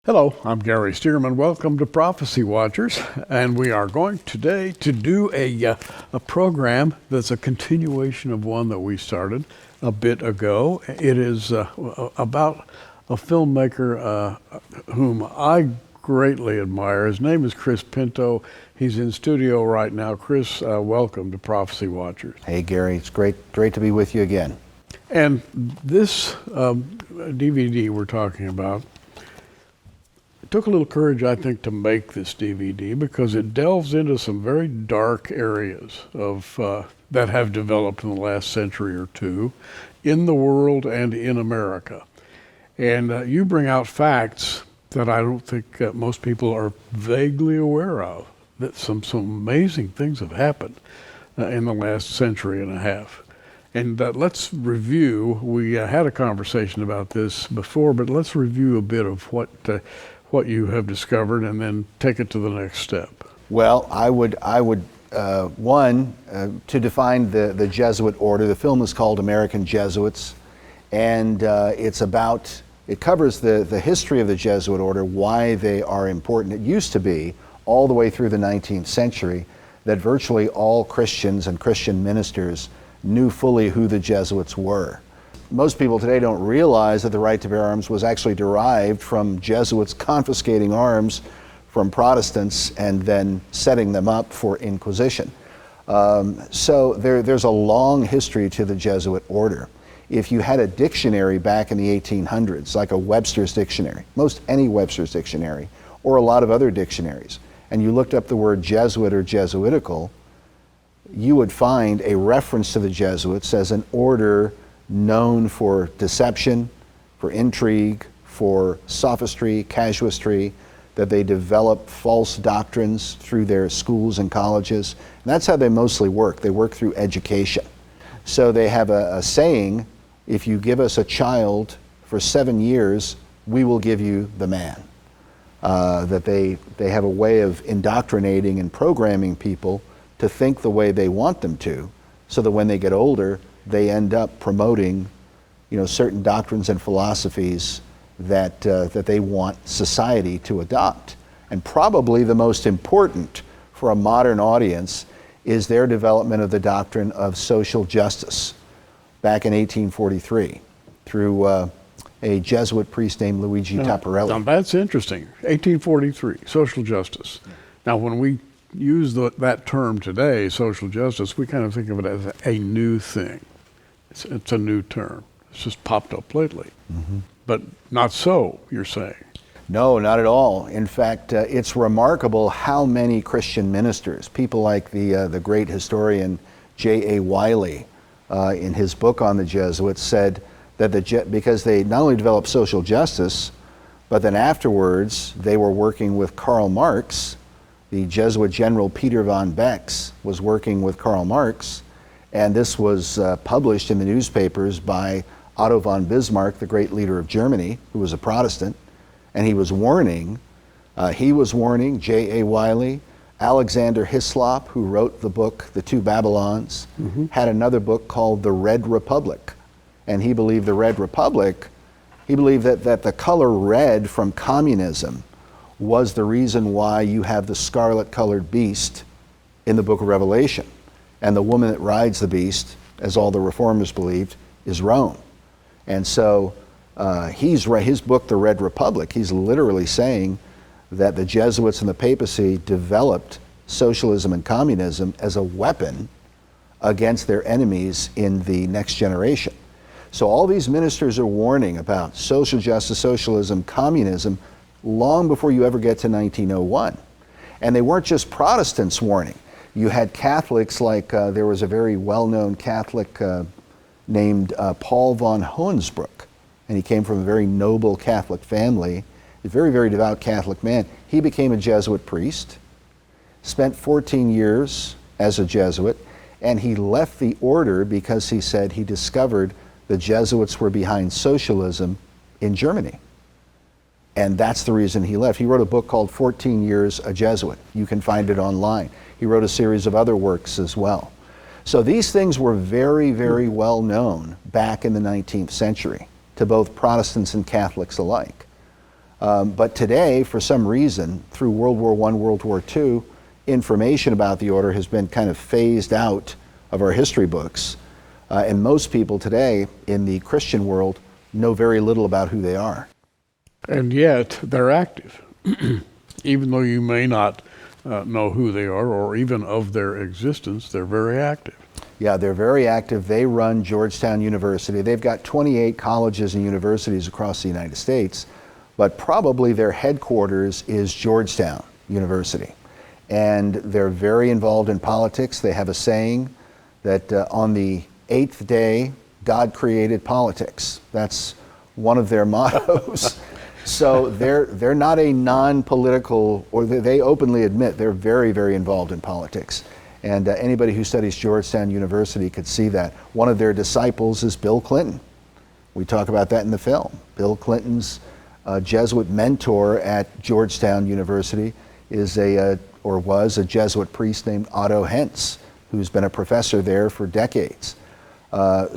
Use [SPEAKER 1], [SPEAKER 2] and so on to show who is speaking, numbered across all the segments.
[SPEAKER 1] Hello, I'm Gary Stearman. Welcome to Prophecy Watchers, and we are going today to do a program that's a continuation of one that we started a bit ago. It is about a filmmaker whom I greatly admire. His name is Chris Pinto. He's in studio right now. Chris, welcome to Prophecy Watchers.
[SPEAKER 2] Hey Gary, it's great to be with you again.
[SPEAKER 1] And this DVD we're talking about, it took a little courage, I think, to make this DVD because it delves into some very dark areas of that have developed in the last century or two in the world and in America. And you bring out facts that I don't think most people are vaguely aware of, that some amazing things have happened in the last century and a half. And let's review, we had a conversation about this before, but let's review a bit of what you have discovered and then take it to the next step.
[SPEAKER 2] Well, I would to define the Jesuit order. The film is called American Jesuits, and it covers the history of the Jesuit order, why they are important. It used to be, all the way through the 19th century, that virtually all Christians and Christian ministers knew fully who the Jesuits were. Most people today don't realize that the right to bear arms was actually derived from Jesuits confiscating arms from Protestants and then setting them up for Inquisition. So there's a long history to the Jesuit order. If you had a dictionary back in the 1800s, like a Webster's dictionary, most any Webster's dictionary, or a lot of other dictionaries, and you looked up the word Jesuit or Jesuitical, you would find a reference to the Jesuits as an order known for deception, for intrigue, for sophistry, casuistry, that they develop false doctrines through their schools and colleges. And that's how they mostly work. They work through education. So they have a saying, if you give us a child for 7 years, we will give you the man. That they have a way of indoctrinating and programming people to think the way they want them to, so that when they get older, they end up promoting, certain doctrines and philosophies that they want society to adopt. And probably the most important for a modern audience is their development of the doctrine of social justice back in 1843 through a Jesuit priest named Luigi Tapparelli.
[SPEAKER 1] Now that's interesting. 1843, social justice. Now when we use that term today, social justice, we kind of think of it as a new thing. It's a new term. It's just popped up lately. Mm-hmm. But not so, you're saying.
[SPEAKER 2] No, not at all. In fact, it's remarkable how many Christian ministers, people like the great historian J.A. Wiley, in his book on the Jesuits, said that because they not only developed social justice, but then afterwards they were working with Karl Marx. The Jesuit general Peter von Becks was working with Karl Marx, and this was published in the newspapers by Otto von Bismarck, the great leader of Germany, who was a Protestant, and he was warning J.A. Wiley. Alexander Hislop, who wrote the book The Two Babylons, had another book called The Red Republic, and he believed the Red Republic, he believed that the color red from communism was the reason why you have the scarlet-colored beast in the book of Revelation. And the woman that rides the beast, as all the reformers believed, is Rome. And so his book, The Red Republic, he's literally saying that the Jesuits and the papacy developed socialism and communism as a weapon against their enemies in the next generation. So all these ministers are warning about social justice, socialism, communism, long before you ever get to 1901. And they weren't just Protestants warning. You had Catholics like, there was a very well-known Catholic named Paul von Hoensbroek, and he came from a very noble Catholic family, a very, very devout Catholic man. He became a Jesuit priest, spent 14 years as a Jesuit, and he left the order because he said he discovered the Jesuits were behind socialism in Germany. And that's the reason he left. He wrote a book called 14 Years a Jesuit. You can find it online. He wrote a series of other works as well. So these things were very, very well known back in the 19th century to both Protestants and Catholics alike. But today, for some reason, through World War I, World War II, information about the order has been kind of phased out of our history books. And most people today in the Christian world know very little about who they are.
[SPEAKER 1] And yet they're active. Even though you may not know who they are or even of their existence, they're very active.
[SPEAKER 2] Yeah, they're very active. They run Georgetown University. They've got 28 colleges and universities across the United States, but probably their headquarters is Georgetown University. And they're very involved in politics. They have a saying that on the 8th day, God created politics. That's one of their mottos. So they're not a non-political, or they openly admit they're very, very involved in politics. And anybody who studies Georgetown University could see that. One of their disciples is Bill Clinton. We talk about that in the film. Bill Clinton's Jesuit mentor at Georgetown University is was a Jesuit priest named Otto Hentz, who's been a professor there for decades. But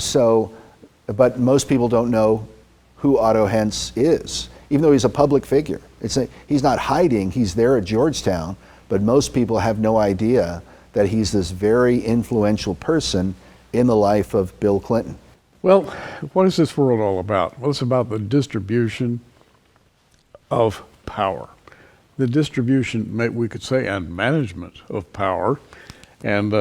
[SPEAKER 2] most people don't know who Otto Hentz is, even though he's a public figure. He's not hiding, he's there at Georgetown, but most people have no idea that he's this very influential person in the life of Bill Clinton.
[SPEAKER 1] Well, what is this world all about? Well, it's about the distribution of power. The distribution, we could say, and management of power. And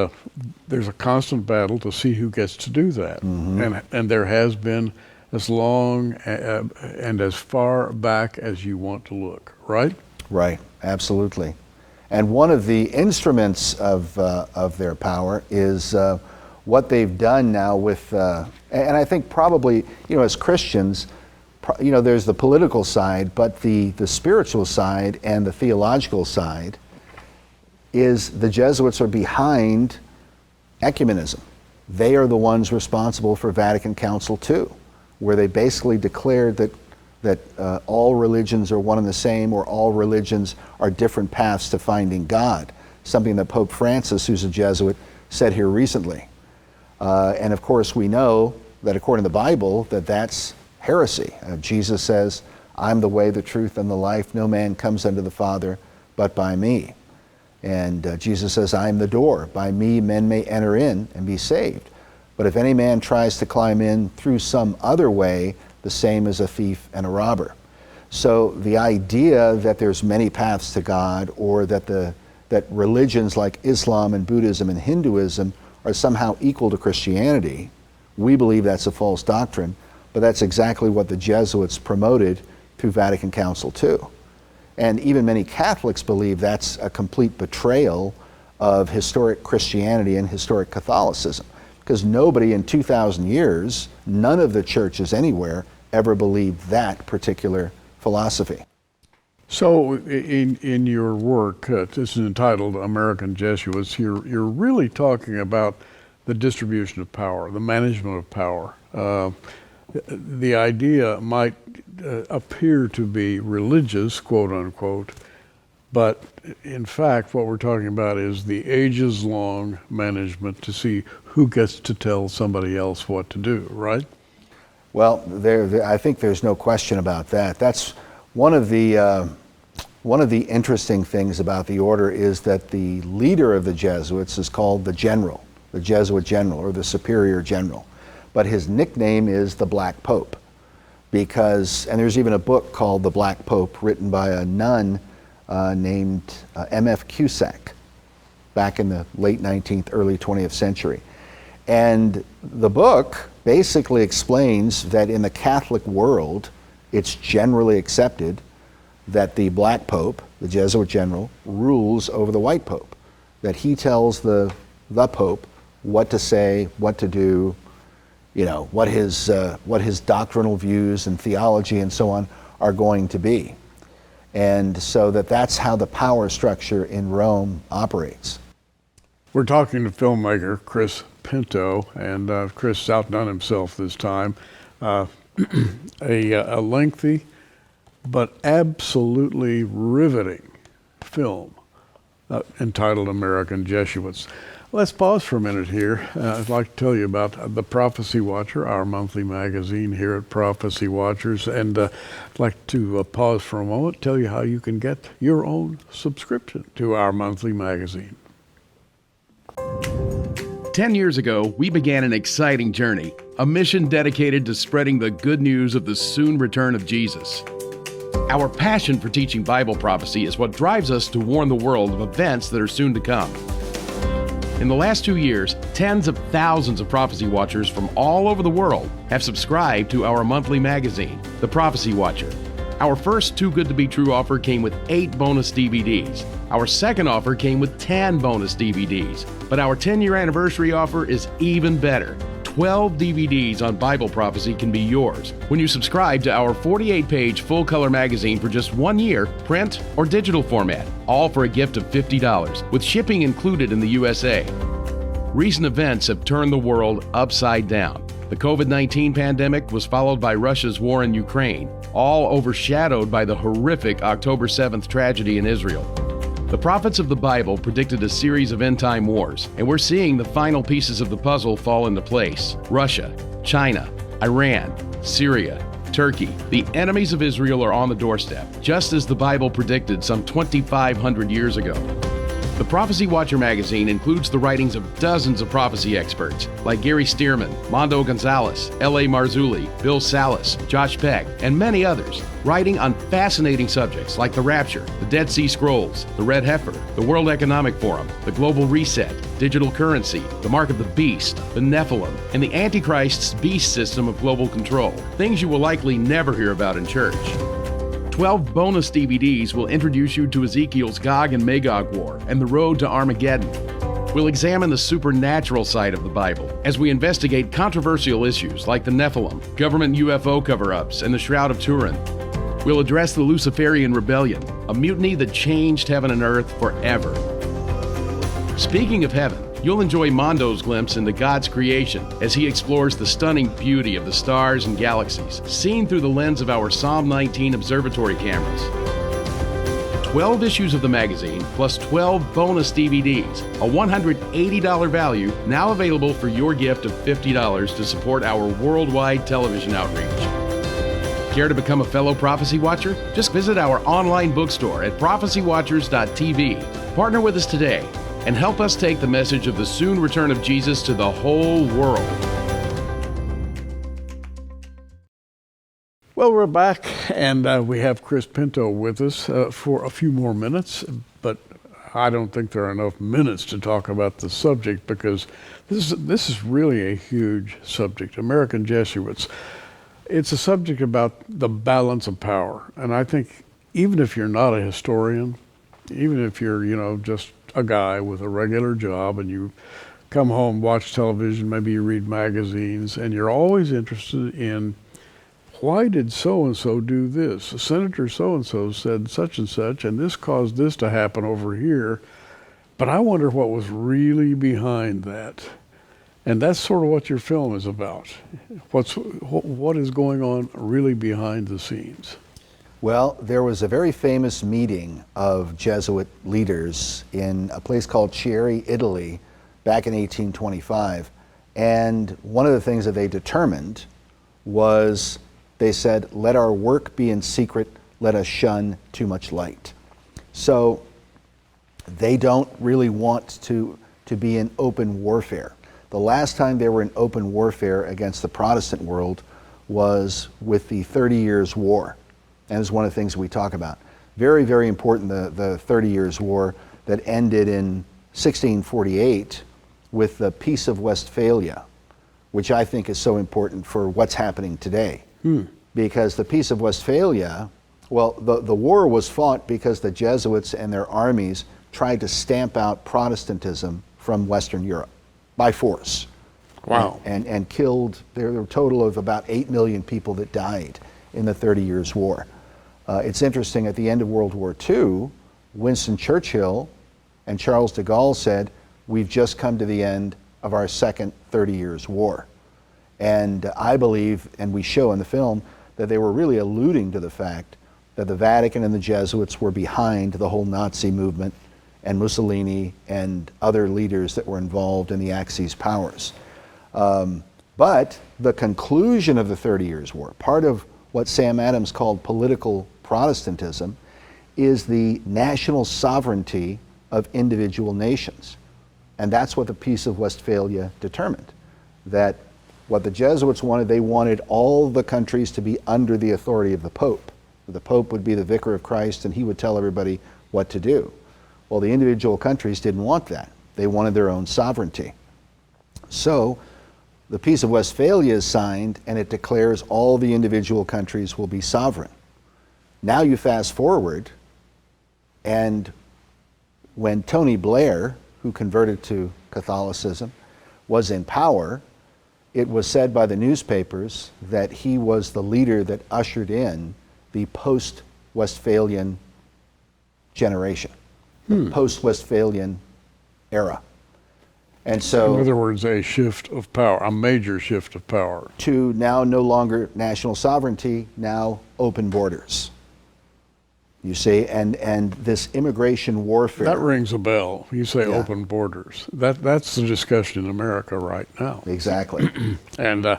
[SPEAKER 1] there's a constant battle to see who gets to do that. Mm-hmm. And there has been as long and as far back as you want to look, right?
[SPEAKER 2] Right, absolutely. And one of the instruments of their power is what they've done now with, and I think probably, as Christians, there's the political side, but the spiritual side and the theological side is the Jesuits are behind ecumenism. They are the ones responsible for Vatican Council II, where they basically declared that all religions are one and the same, or all religions are different paths to finding God, something that Pope Francis, who's a Jesuit, said here recently. And of course we know that according to the Bible, that's heresy. Jesus says, I'm the way, the truth, and the life. No man comes unto the Father but by me. And Jesus says, I am the door. By me men may enter in and be saved. But if any man tries to climb in through some other way, the same as a thief and a robber. So the idea that there's many paths to God, or that religions like Islam and Buddhism and Hinduism are somehow equal to Christianity, we believe that's a false doctrine, but that's exactly what the Jesuits promoted through Vatican Council II. And even many Catholics believe that's a complete betrayal of historic Christianity and historic Catholicism, because nobody in 2,000 years, none of the churches anywhere, ever believed that particular philosophy.
[SPEAKER 1] So in your work, this is entitled American Jesuits, you're really talking about the distribution of power, the management of power. The idea might appear to be religious, quote unquote, but in fact what we're talking about is the ages-long management to see who gets to tell somebody else what to do, right?
[SPEAKER 2] Well, I think there's no question about that. That's one of the interesting things about the order, is that the leader of the Jesuits is called the general, the Jesuit general, or the superior general. But his nickname is the Black Pope, and there's even a book called The Black Pope, written by a nun named M.F. Cusack back in the late 19th, early 20th century. And the book basically explains that in the Catholic world, it's generally accepted that the Black Pope, the Jesuit general, rules over the White Pope, that he tells the Pope what to say, what to do, what his doctrinal views and theology and so on are going to be. And so that's how the power structure in Rome operates.
[SPEAKER 1] We're talking to filmmaker Chris Pinto, and Chris outdone himself this time. A lengthy but absolutely riveting film entitled American Jesuits. Let's pause for a minute here. I'd like to tell you about the Prophecy Watcher, our monthly magazine here at Prophecy Watchers. And I'd like to pause for a moment, tell you how you can get your own subscription to our monthly magazine.
[SPEAKER 3] 10 years ago, we began an exciting journey, a mission dedicated to spreading the good news of the soon return of Jesus. Our passion for teaching Bible prophecy is what drives us to warn the world of events that are soon to come. In the last 2 years, tens of thousands of prophecy watchers from all over the world have subscribed to our monthly magazine, The Prophecy Watcher. Our first Too Good to Be True offer came with 8 bonus DVDs. Our second offer came with 10 bonus DVDs. But our 10-year anniversary offer is even better. 12 DVDs on Bible prophecy can be yours when you subscribe to our 48-page full-color magazine for just 1 year, print or digital format, all for a gift of $50, with shipping included in the USA. Recent events have turned the world upside down. The COVID-19 pandemic was followed by Russia's war in Ukraine, all overshadowed by the horrific October 7th tragedy in Israel. The prophets of the Bible predicted a series of end-time wars, and we're seeing the final pieces of the puzzle fall into place. Russia, China, Iran, Syria, Turkey. The enemies of Israel are on the doorstep, just as the Bible predicted some 2,500 years ago. The Prophecy Watcher magazine includes the writings of dozens of prophecy experts like Gary Stearman, Mondo Gonzalez, L.A. Marzulli, Bill Salas, Josh Peck, and many others, writing on fascinating subjects like the Rapture, the Dead Sea Scrolls, the Red Heifer, the World Economic Forum, the Global Reset, digital currency, the Mark of the Beast, the Nephilim, and the Antichrist's beast system of global control, things you will likely never hear about in church. 12 bonus DVDs will introduce you to Ezekiel's Gog and Magog war and the road to Armageddon. We'll examine the supernatural side of the Bible as we investigate controversial issues like the Nephilim, government UFO cover-ups, and the Shroud of Turin. We'll address the Luciferian Rebellion, a mutiny that changed heaven and earth forever. Speaking of heaven, you'll enjoy Mondo's glimpse into God's creation as he explores the stunning beauty of the stars and galaxies, seen through the lens of our Psalm 19 observatory cameras. 12 issues of the magazine, plus 12 bonus DVDs, a $180 value, now available for your gift of $50 to support our worldwide television outreach. Care to become a fellow Prophecy Watcher? Just visit our online bookstore at prophecywatchers.tv. Partner with us today and help us take the message of the soon return of Jesus to the whole world.
[SPEAKER 1] Well, we're back, and we have Chris Pinto with us for a few more minutes, but I don't think there are enough minutes to talk about the subject because this is really a huge subject. American Jesuits. It's a subject about the balance of power, and I think even if you're not a historian, even if you're, just a guy with a regular job and you come home, watch television, maybe you read magazines, and you're always interested in why did so-and-so do this? Senator so-and-so said such and such, and this caused this to happen over here, but I wonder what was really behind that. And that's sort of what your film is about. What is going on really behind the scenes?
[SPEAKER 2] Well, there was a very famous meeting of Jesuit leaders in a place called Chieri, Italy, back in 1825. And one of the things that they determined was, they said, let our work be in secret, let us shun too much light. So they don't really want to be in open warfare. The last time they were in open warfare against the Protestant world was with the 30 Years' War. And it's one of the things we talk about. Very, very important, the 30 Years' War that ended in 1648 with the Peace of Westphalia, which I think is so important for what's happening today. Because the Peace of Westphalia, well, the war was fought because the Jesuits and their armies tried to stamp out Protestantism from Western Europe by force.
[SPEAKER 1] Wow.
[SPEAKER 2] And killed, there were a total of about 8 million people that died in the 30 Years' War. It's interesting, at the end of World War II, Winston Churchill and Charles de Gaulle said, we've just come to the end of our second 30 Years' War. And I believe, and we show in the film, that they were really alluding to the fact that the Vatican and the Jesuits were behind the whole Nazi movement and Mussolini and other leaders that were involved in the Axis powers. But the conclusion of the 30 Years' War, part of what Sam Adams called political Protestantism, is the national sovereignty of individual nations. And that's what the Peace of Westphalia determined. That what the Jesuits wanted, they wanted all the countries to be under the authority of the Pope. The Pope would be the vicar of Christ and he would tell everybody what to do. Well, the individual countries didn't want that. They wanted their own sovereignty. So the Peace of Westphalia is signed and it declares all the individual countries will be sovereign. Now you fast forward, and when Tony Blair, who converted to Catholicism, was in power, it was said by the newspapers that he was the leader that ushered in the post-Westphalian generation, the post-Westphalian era. And so,
[SPEAKER 1] in other words, a shift of power, a major shift of power.
[SPEAKER 2] To now no longer national sovereignty, now open borders. You see, and this immigration warfare.
[SPEAKER 1] That rings a bell. You say
[SPEAKER 2] Yeah.
[SPEAKER 1] open borders. That's the discussion in America right now.
[SPEAKER 2] Exactly.
[SPEAKER 1] And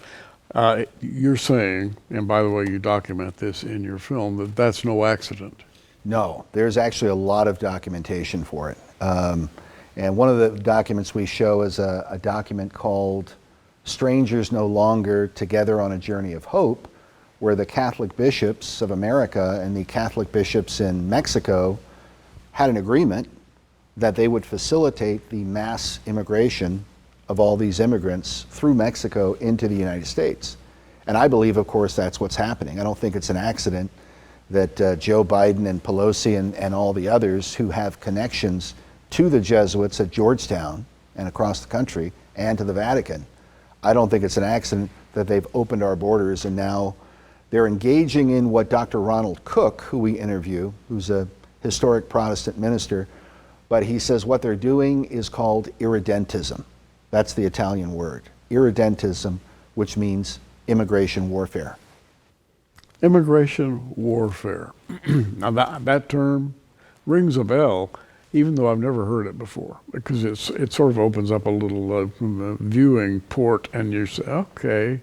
[SPEAKER 1] you're saying, and by the way, you document this in your film, that that's no accident.
[SPEAKER 2] No, there's actually a lot of documentation for it. And one of the documents we show is a document called Strangers No Longer, Together on a Journey of Hope, where the Catholic bishops of America and the Catholic bishops in Mexico had an agreement that they would facilitate the mass immigration of all these immigrants through Mexico into the United States. And I believe, of course, that's what's happening. I don't think it's an accident that Joe Biden and Pelosi and all the others who have connections to the Jesuits at Georgetown and across the country and to the Vatican, I don't think it's an accident that they've opened our borders and now they're engaging in what Dr. Ronald Cook, who we interview, who's a historic Protestant minister, but he says what they're doing is called irredentism. That's the Italian word, irredentism, which means immigration warfare.
[SPEAKER 1] Immigration warfare. Now that term rings a bell, even though I've never heard it before, because it sort of opens up a little viewing port, and you say, okay,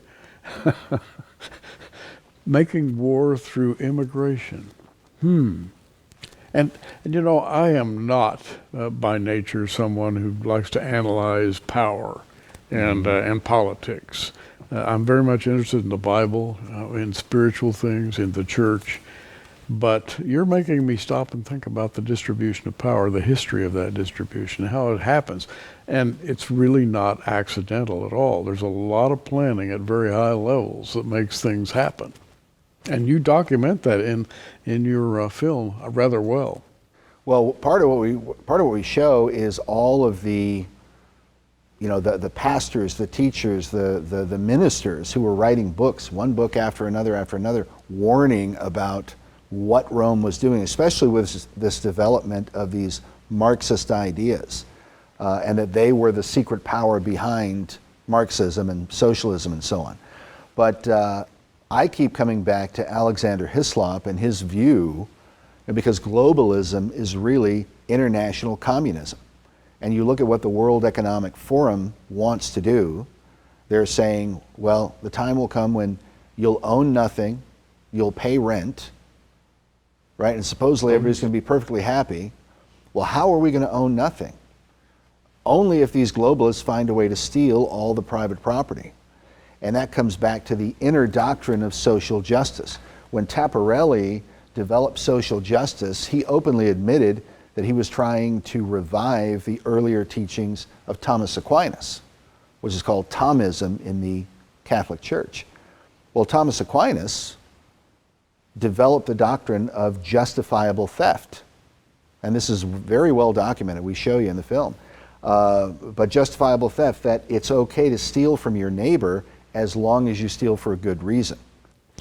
[SPEAKER 1] making war through immigration. And you know, I am not by nature someone who likes to analyze power and politics. I'm very much interested in the Bible, in spiritual things, in the church. But you're making me stop and think about the distribution of power, the history of that distribution, how it happens. And it's really not accidental at all. There's a lot of planning at very high levels that makes things happen. And you document that in your film rather well.
[SPEAKER 2] Well, part of what we show is all of the, you know, the pastors, the teachers, the ministers who were writing books, one book after another, warning about what Rome was doing, especially with this development of these Marxist ideas, and that they were the secret power behind Marxism and socialism and so on. But I keep coming back to Alexander Hislop and his view, because globalism is really international communism. And you look at what the World Economic Forum wants to do, they're saying, well, the time will come when you'll own nothing, you'll pay rent, right? And supposedly everybody's going to be perfectly happy. Well, how are we going to own nothing? Only if these globalists find a way to steal all the private property. And that comes back to the inner doctrine of social justice. When Taparelli developed social justice, he openly admitted that he was trying to revive the earlier teachings of Thomas Aquinas, which is called Thomism in the Catholic Church. Well, Thomas Aquinas developed the doctrine of justifiable theft. And this is very well documented. We show you in the film. But justifiable theft, that it's okay to steal from your neighbor as long as you steal for a good reason.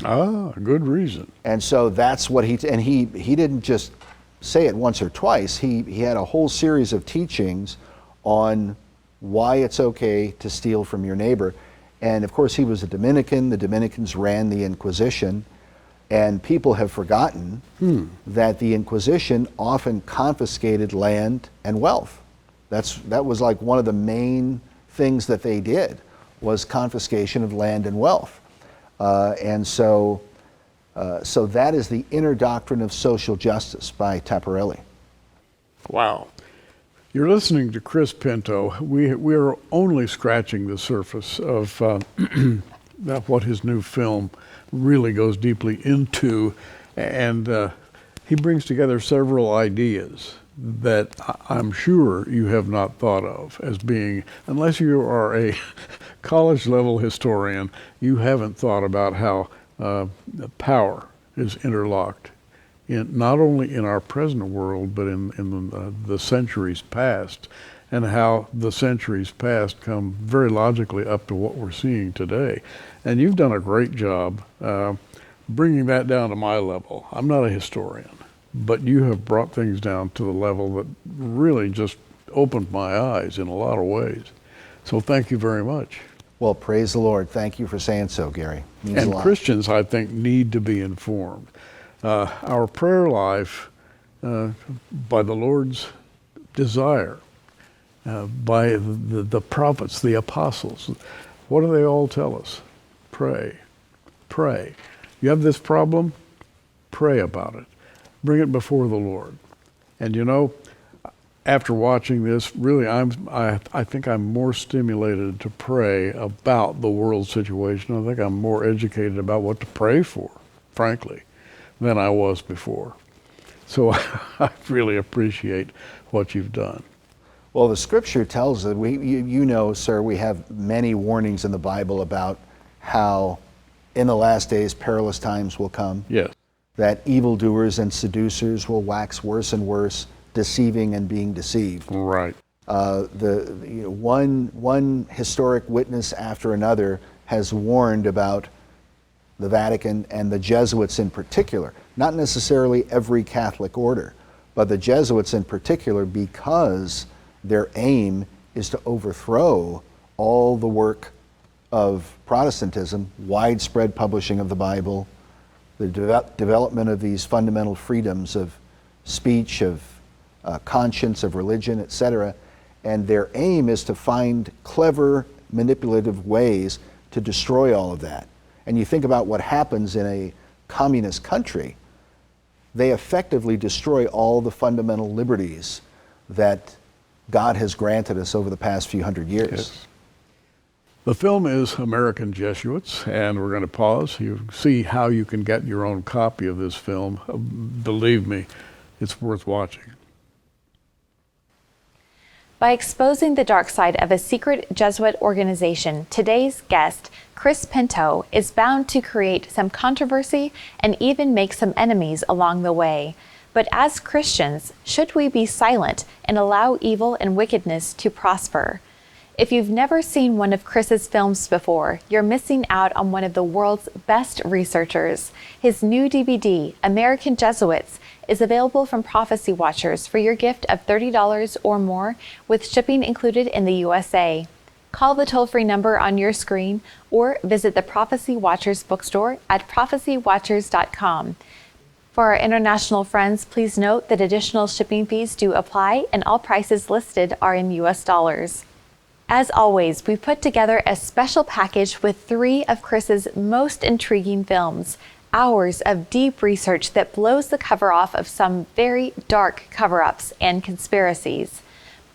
[SPEAKER 1] Ah, good reason.
[SPEAKER 2] And so that's what he didn't just say it once or twice. He had a whole series of teachings on why it's okay to steal from your neighbor. And of course he was a Dominican. The Dominicans ran the Inquisition. And people have forgotten that the Inquisition often confiscated land and wealth. That was like one of the main things that they did, was confiscation of land and wealth. So that is the inner doctrine of social justice by Taparelli.
[SPEAKER 1] Wow. You're listening to Chris Pinto. We're only scratching the surface of what his new film really goes deeply into. And he brings together several ideas that I'm sure you have not thought of as being, unless you are a college level historian, you haven't thought about how power is interlocked not only in our present world, but in the centuries past, and how the centuries past come very logically up to what we're seeing today. And you've done a great job bringing that down to my level. I'm not a historian, but you have brought things down to the level that really just opened my eyes in a lot of ways. So thank you very much.
[SPEAKER 2] Well, praise the Lord. Thank you for saying so, Gary. Means a
[SPEAKER 1] And
[SPEAKER 2] lot.
[SPEAKER 1] Christians, I think, need to be informed. Our prayer life, by the Lord's desire, by the prophets, the apostles, what do they all tell us? Pray. Pray. You have this problem? Pray about it. Bring it before the Lord. And you know, after watching this, really, I think I'm more stimulated to pray about the world situation. I think I'm more educated about what to pray for, frankly, than I was before. So I really appreciate what you've done.
[SPEAKER 2] Well, the Scripture tells us, you know, sir, we have many warnings in the Bible about how in the last days perilous times will come.
[SPEAKER 1] Yes.
[SPEAKER 2] That evildoers and seducers will wax worse and worse, deceiving and being deceived.
[SPEAKER 1] Right.
[SPEAKER 2] One historic witness after another has warned about the Vatican and the Jesuits in particular, not necessarily every Catholic order, but the Jesuits in particular, because their aim is to overthrow all the work of Protestantism, widespread publishing of the Bible, the development of these fundamental freedoms of speech, of conscience, of religion, etc. And their aim is to find clever, manipulative ways to destroy all of that. And you think about what happens in a communist country, they effectively destroy all the fundamental liberties that God has granted us over the past few hundred years.
[SPEAKER 1] Yes. The film is American Jesuits, and we're going to pause. You see how you can get your own copy of this film. Believe me, it's worth watching.
[SPEAKER 4] By exposing the dark side of a secret Jesuit organization, today's guest, Chris Pinto, is bound to create some controversy and even make some enemies along the way. But as Christians, should we be silent and allow evil and wickedness to prosper? If you've never seen one of Chris's films before, you're missing out on one of the world's best researchers. His new DVD, American Jesuits, is available from Prophecy Watchers for your gift of $30 or more, with shipping included in the USA. Call the toll-free number on your screen or visit the Prophecy Watchers bookstore at prophecywatchers.com. For our international friends, please note that additional shipping fees do apply and all prices listed are in US dollars. As always, we put together a special package with 3 of Chris's most intriguing films, hours of deep research that blows the cover off of some very dark cover-ups and conspiracies.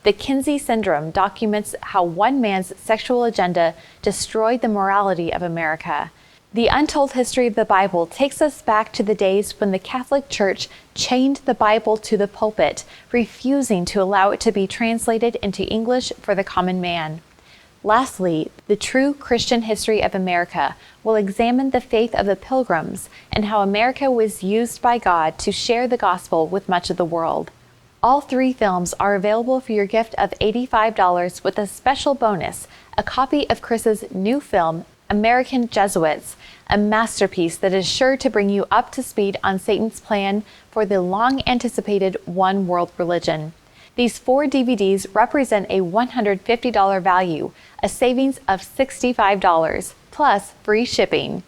[SPEAKER 4] The Kinsey Syndrome documents how one man's sexual agenda destroyed the morality of America. The Untold History of the Bible takes us back to the days when the Catholic Church chained the Bible to the pulpit, refusing to allow it to be translated into English for the common man. Lastly, the True Christian History of America will examine the faith of the Pilgrims and how America was used by God to share the gospel with much of the world. All 3 films are available for your gift of $85 with a special bonus, a copy of Chris's new film, American Jesuits, a masterpiece that is sure to bring you up to speed on Satan's plan for the long-anticipated one world religion. These 4 DVDs represent a $150 value, a savings of $65, plus free shipping.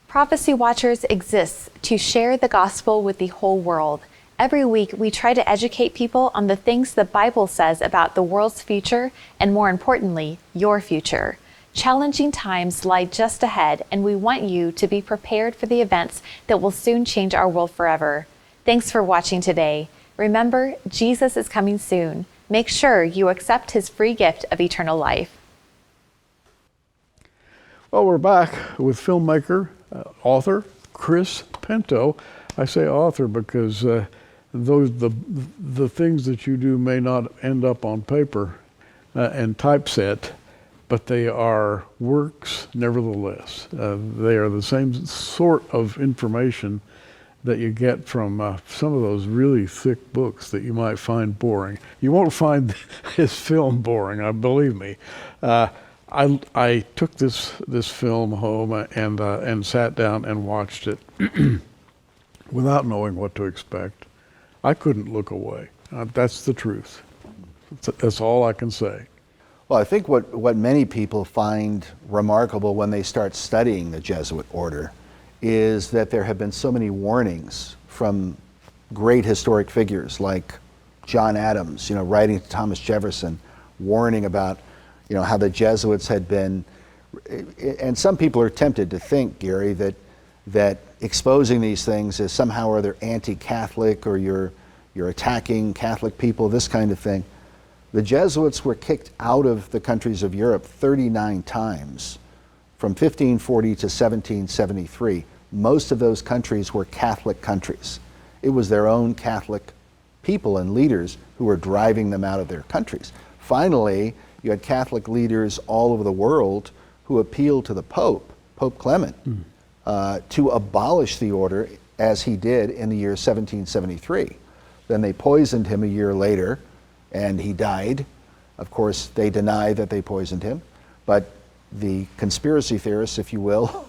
[SPEAKER 4] Prophecy Watchers exists to share the gospel with the whole world. Every week, we try to educate people on the things the Bible says about the world's future and, more importantly, your future. Challenging times lie just ahead, and we want you to be prepared for the events that will soon change our world forever. Thanks for watching today. Remember, Jesus is coming soon. Make sure you accept his free gift of eternal life.
[SPEAKER 1] Well, we're back with filmmaker, author Chris Pinto. I say author because the things that you do may not end up on paper and typeset, but they are works nevertheless. They are the same sort of information that you get from some of those really thick books that you might find boring. You won't find his film boring, believe me. I took this film home and sat down and watched it without knowing what to expect. I couldn't look away. That's the truth. That's all I can say.
[SPEAKER 2] Well, I think what many people find remarkable when they start studying the Jesuit order is that there have been so many warnings from great historic figures like John Adams, writing to Thomas Jefferson, warning about how the Jesuits had been, and some people are tempted to think, Gary, that exposing these things is somehow or other anti-Catholic, or you're attacking Catholic people, this kind of thing. The Jesuits were kicked out of the countries of Europe 39 times from 1540 to 1773. Most of those countries were Catholic countries. It was their own Catholic people and leaders who were driving them out of their countries. Finally, you had Catholic leaders all over the world who appealed to the Pope, Pope Clement, to abolish the order, as he did in the year 1773. Then they poisoned him a year later, and he died. Of course, they deny that they poisoned him, but the conspiracy theorists, if you will,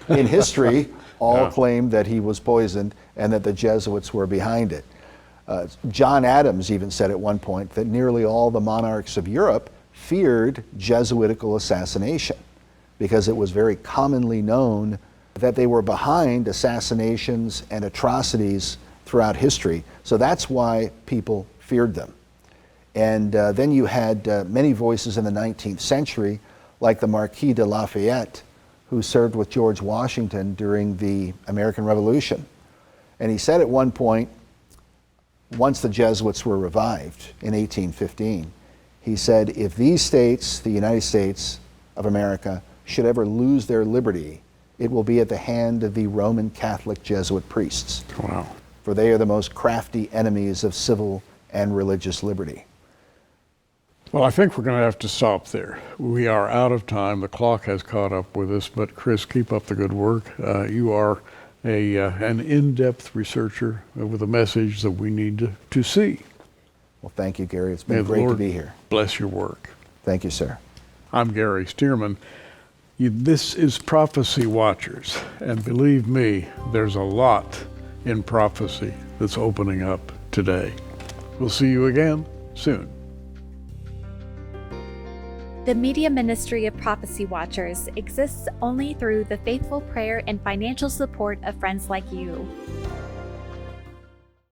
[SPEAKER 2] in history, all claimed that he was poisoned and that the Jesuits were behind it. John Adams even said at one point that nearly all the monarchs of Europe feared Jesuitical assassination, because it was very commonly known that they were behind assassinations and atrocities throughout history. So that's why people feared them. And then you had many voices in the 19th century, like the Marquis de Lafayette, who served with George Washington during the American Revolution. And he said at one point, once the Jesuits were revived in 1815, he said, if these states, the United States of America, should ever lose their liberty, it will be at the hand of the Roman Catholic Jesuit priests.
[SPEAKER 1] Wow.
[SPEAKER 2] For they are the most crafty enemies of civil and religious liberty.
[SPEAKER 1] Well, I think we're going to have to stop there. We are out of time. The clock has caught up with us, but Chris, keep up the good work. You are an in-depth researcher with a message that we need to see.
[SPEAKER 2] Well, thank you, Gary. It's been great to be here.
[SPEAKER 1] Bless your work.
[SPEAKER 2] Thank you, sir.
[SPEAKER 1] I'm Gary Stearman. This is Prophecy Watchers, and believe me, there's a lot in prophecy that's opening up today. We'll see you again soon.
[SPEAKER 4] The media ministry of Prophecy Watchers exists only through the faithful prayer and financial support of friends like you.